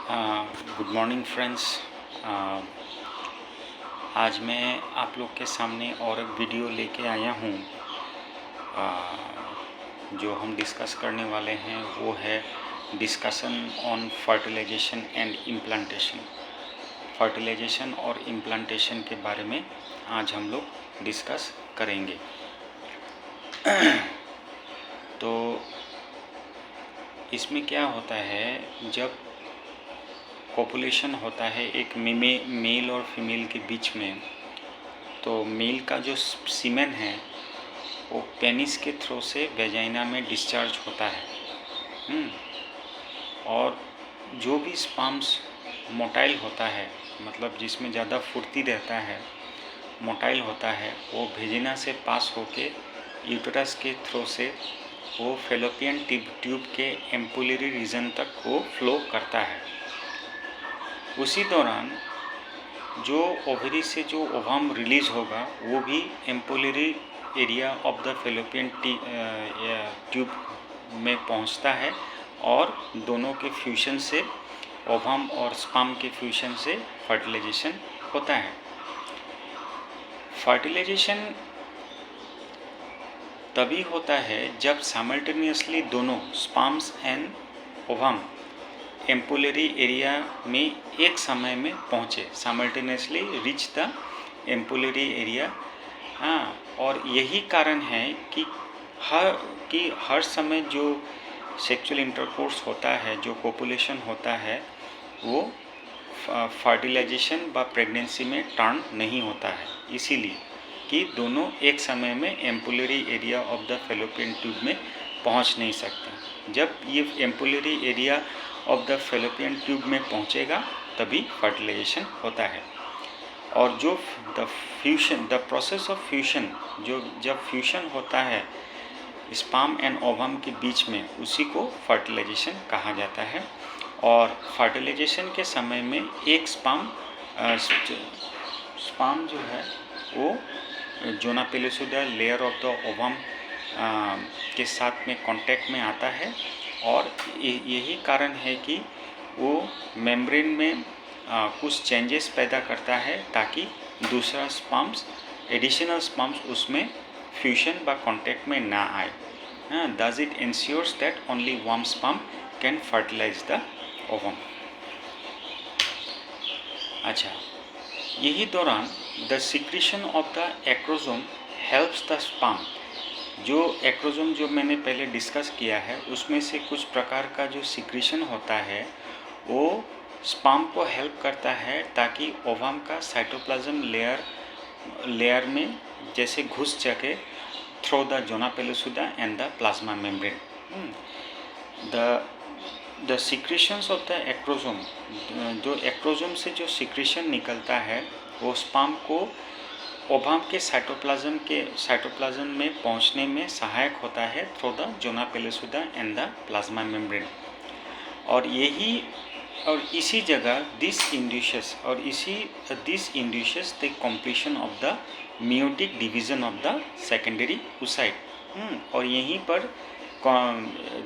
Good morning friends. आज मैं आप लोग के सामने और एक वीडियो लेके आया हूँ। जो हम डिस्कस करने वाले हैं वो है discussion on fertilization and implantation. Fertilization और इम्प्लांटेशन के बारे में आज हम लोग डिस्कस करेंगे। तो इसमें क्या होता है, जब पॉपुलेशन होता है एक मेल और फीमेल के बीच में, तो मेल का जो सीमेन है वो पेनिस के थ्रू से वेजाइना में डिस्चार्ज होता है। और जो भी स्पर्म्स मोटाइल होता है, मतलब जिसमें ज़्यादा फुर्ती रहता है, मोटाइल होता है, वो वेजिना से पास होके यूटेरस के थ्रू से वो फेलोपियन ट्यूब के एम्पुलरी रीजन तक वो फ्लो करता है। उसी दौरान जो ओवरी से जो ओवम रिलीज होगा वो भी ampullary area of the fallopian tube में पहुंचता है और दोनों के फ्यूजन से, ओवम और स्पर्म के फ्यूजन से फर्टिलाइजेशन होता है। फर्टिलाइजेशन तभी होता है जब साइमल्टेनियसली दोनों sperms and ovum ampullary area में एक समय में पहुँचे, simultaneously rich the ampullary area. और यही कारण है कि हर समय जो सेक्सुअल इंटरकोर्स होता है, जो पॉपुलेशन होता है, वो फर्टिलाइजेशन व प्रेगनेंसी में टर्न नहीं होता है, इसीलिए कि दोनों एक समय में ampullary area of the fallopian tube में पहुंच नहीं सकते। जब ये ampullary area of the fallopian tube में पहुंचेगा तभी फर्टिलाइजेशन होता है। और जो द प्रोसेस ऑफ फ्यूशन, जो जब फ्यूशन होता है स्पर्म एंड ओवम के बीच में, उसी को फर्टिलाइजेशन कहा जाता है। और फर्टिलाइजेशन के समय में एक स्पर्म जो है वो zona pellucida layer of the ovum के साथ में कांटेक्ट में आता है, और यही कारण है कि वो मेम्ब्रेन में कुछ चेंजेस पैदा करता है ताकि दूसरा स्पर्म्स, एडिशनल स्पर्म्स उसमें फ्यूजन व कांटेक्ट में ना आए। Thus it ensures that only one sperm can fertilize the ovum। अच्छा, यही दौरान the secretion of the acrosome helps the sperm. जो एक्रोसोम जो मैंने पहले डिस्कस किया है, उसमें से कुछ प्रकार का जो सिक्रीशन होता है वो स्पर्म को हेल्प करता है ताकि ओवम का साइटोप्लाज्म लेयर में जैसे घुस सके through the zona pellucida and the plasma membrane. The secretions of the acrosome, जो एक्रोसोम से जो सिक्रीशन निकलता है वो स्पर्म को ओवम के साइटोप्लाज्म में पहुंचने में सहायक होता है through the zona pellucida and the plasma membrane. और इसी जगह this induces the completion of the meiotic division of the secondary oocyte। और यहीं पर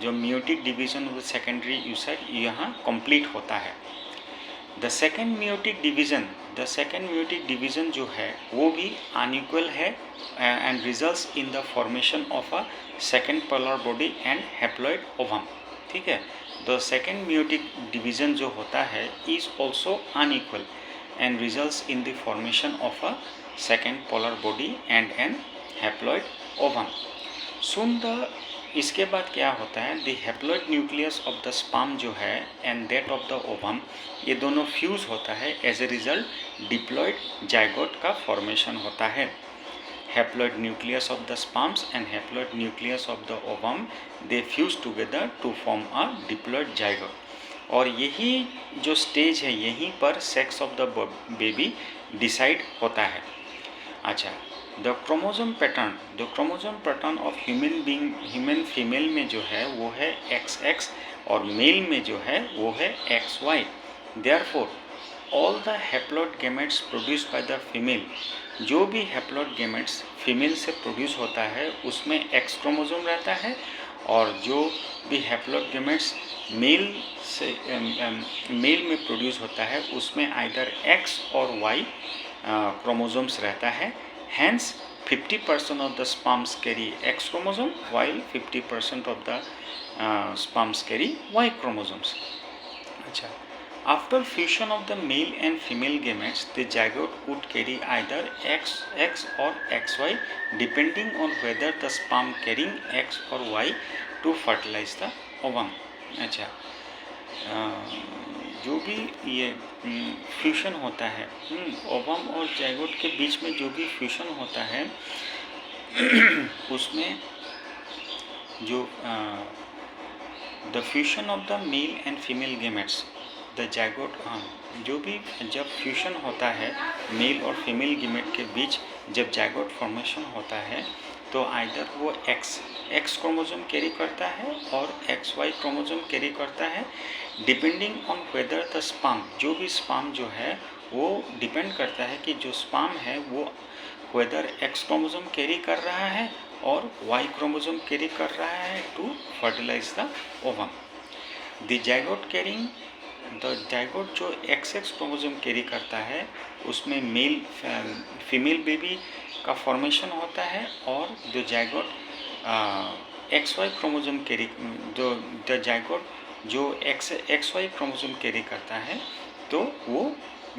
जो meiotic division of the secondary oocyte यहाँ कंप्लीट होता है। द सेकेंड मियोटिक डिवीजन जो है वो भी अनइक्वल है and results in the formation of a second polar body and haploid ovum. ठीक है, द सेकेंड मियोटिक डिवीजन जो होता है is also unequal and results in the formation of a second polar body and an haploid ovum. इसके बाद क्या होता है, the haploid nucleus of the sperm जो है and that of the ovum, ये दोनों फ्यूज होता है। As a result diploid zygote का फॉर्मेशन होता है। Haploid nucleus of the sperms and haploid nucleus of the ovum, they fuse together to form a diploid zygote. और यही जो स्टेज है, यहीं पर sex of the baby decide होता है। अच्छा, the chromosome pattern of human female में जो है वो है XX और मेल में जो है वो है XY। Therefore all the haploid gametes produced by the female, जो भी हैप्लॉइड गैमेट्स फीमेल से प्रोड्यूस होता है उसमें X क्रोमोसोम रहता है और जो भी हैप्लॉइड गेमेट्स मेल से मेल में प्रोड्यूस होता है उसमें आइदर एक्स और वाई क्रोमोसोम्स रहता है। Hence 50% of the sperms carry X chromosome while 50% of the sperms carry Y chromosomes. अच्छा, after fusion of the male and female gametes, the zygote would carry either XX or XY depending on whether the sperm carrying X or Y to fertilize the ovum. अच्छा, जो भी ये fusion होता है ovum और zygote के बीच में जो भी फ्यूशन होता है उसमें जो the fusion of the male and female gametes the zygote जो भी जब फ्यूशन होता है मेल और फीमेल गेमेट के बीच जब जाइगोट फॉर्मेशन होता है तो आइदर वो एक्स क्रोमोसोम कैरी करता है और XY क्रोमोसोम कैरी करता है depending on whether the sperm जो भी स्पर्म जो है वो डिपेंड करता है कि जो स्पर्म है वो वेदर X क्रोमोसोम कैरी कर रहा है और Y क्रोमोसोम कैरी कर रहा है to fertilise the ovum. The zygote carrying the zygote जो XX क्रोमोसोम कैरी करता है उसमें मेल फीमेल बेबी का फॉर्मेशन होता है और the zygote XY chromosome carry जो द जाइगोट जो XY क्रोमोसोम कैरी करता है तो वो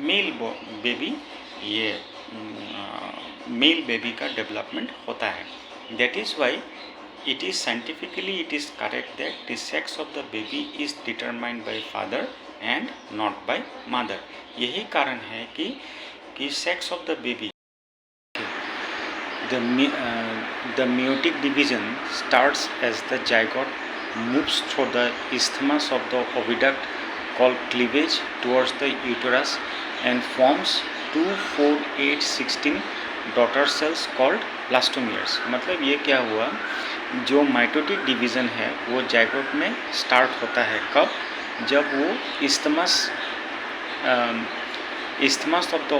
मेल बेबी ये मेल बेबी का डेवलपमेंट होता है। That is why it is scientifically it is correct that the sex of the baby is determined by father and not by mother। यही कारण है कि sex of the baby the meiotic division starts as the zygote moves through the isthmus of the oviduct called cleavage towards the uterus and forms 2, 4, 8, 16 daughter cells called blastomeres। मतलब ये क्या हुआ, जो mitotic division है वो zygote में start होता है कब, जब वो इस्थमस ऑफ द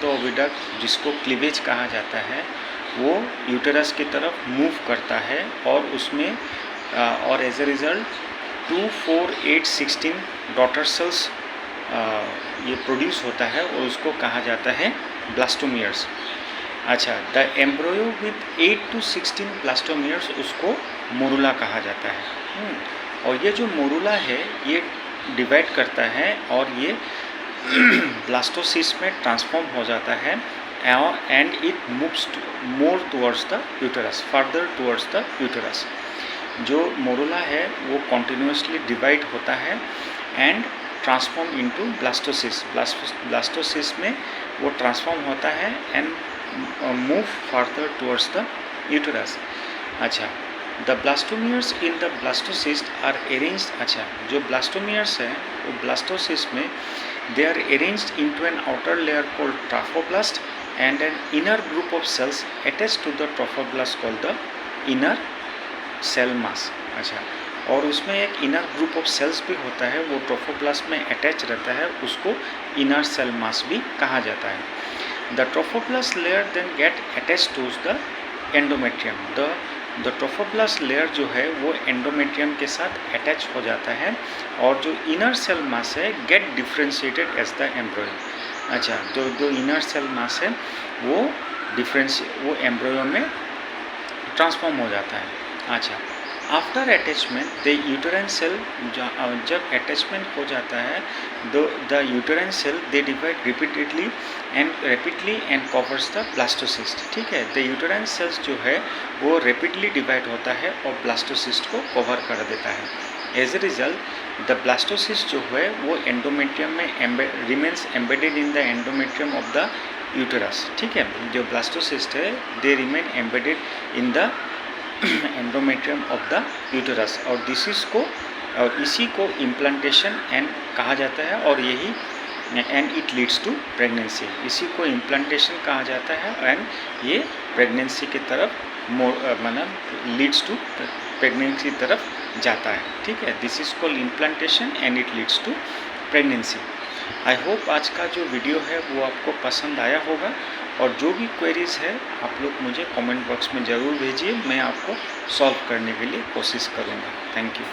ओविडक्ट जिसको क्लीवेज कहा जाता है वो यूटेरस की तरफ मूव करता है और उसमें और as a result 2, 4, 8, 16 daughter cells ये प्रोड्यूस होता है और उसको कहा जाता है ब्लास्टोमियर्स। अच्छा, the embryo with 8 to 16 blastomeres उसको मोरुला कहा जाता है। और ये जो मोरुला है ये डिवाइड करता है और ये ब्लास्टोसिस्ट में ट्रांसफॉर्म हो जाता है and it moves more towards the uterus, further towards the uterus. जो मोरुला है वो कॉन्टिन्यूसली डिवाइड होता है एंड ट्रांसफॉर्म इनटू ब्लास्टोसिस्ट में वो ट्रांसफॉर्म होता है and move further towards the uterus. अच्छा, the blastomeres in the blastocyst are arranged. अच्छा, जो ब्लास्टोमियर्स है वो ब्लास्टोसिस्ट में they are arranged into an outer layer called trophoblast and an inner group of cells attached to the trophoblast called the inner cell mass. अच्छा, और उसमें एक inner group of sales भी होता है वो ट्रोफोब्लास्ट में अटैच रहता है, उसको इनर सेल मास भी कहा जाता है। The trophoblast layer then get attach to the endometrium. The trophoblast layer जो है वो एंडोमेट्रियम के साथ अटैच हो जाता है और जो इनर सेल मास है गेट डिफ्रेंशिएटेड एज द एम्ब्रोयो। अच्छा, जो इनर सेल मास है वो एम्ब्रोयो में ट्रांसफॉर्म हो जाता है। अच्छा, after attachment the uterine cell जब अटैचमेंट हो जाता है the uterine cell they divide repeatedly and covers the blastocyst. ठीक है, द यूटेराइन सेल्स जो है वो रैपिडली डिवाइड होता है और ब्लास्टोसिस्ट को कवर कर देता है। As a result the blastocyst जो है वो एंडोमेट्रियम में remains embedded in the endometrium of the uterus. ठीक है, जो ब्लास्टोसिस्ट है they remain embedded in the endometrium of the uterus और इसी को इम्प्लांटेशन एंड कहा जाता है और यही and it leads to pregnancy. इसी को इम्प्लांटेशन कहा जाता है एंड ये प्रेगनेंसी की तरफ मतलब लीड्स टू प्रेगनेंसी की तरफ जाता है। ठीक है, this is called implantation and it leads to pregnancy. I hope आज का जो वीडियो है वो आपको पसंद आया होगा और जो भी क्वेरीज़ है आप लोग मुझे कमेंट बॉक्स में ज़रूर भेजिए, मैं आपको सॉल्व करने के लिए कोशिश करूँगा। Thank you.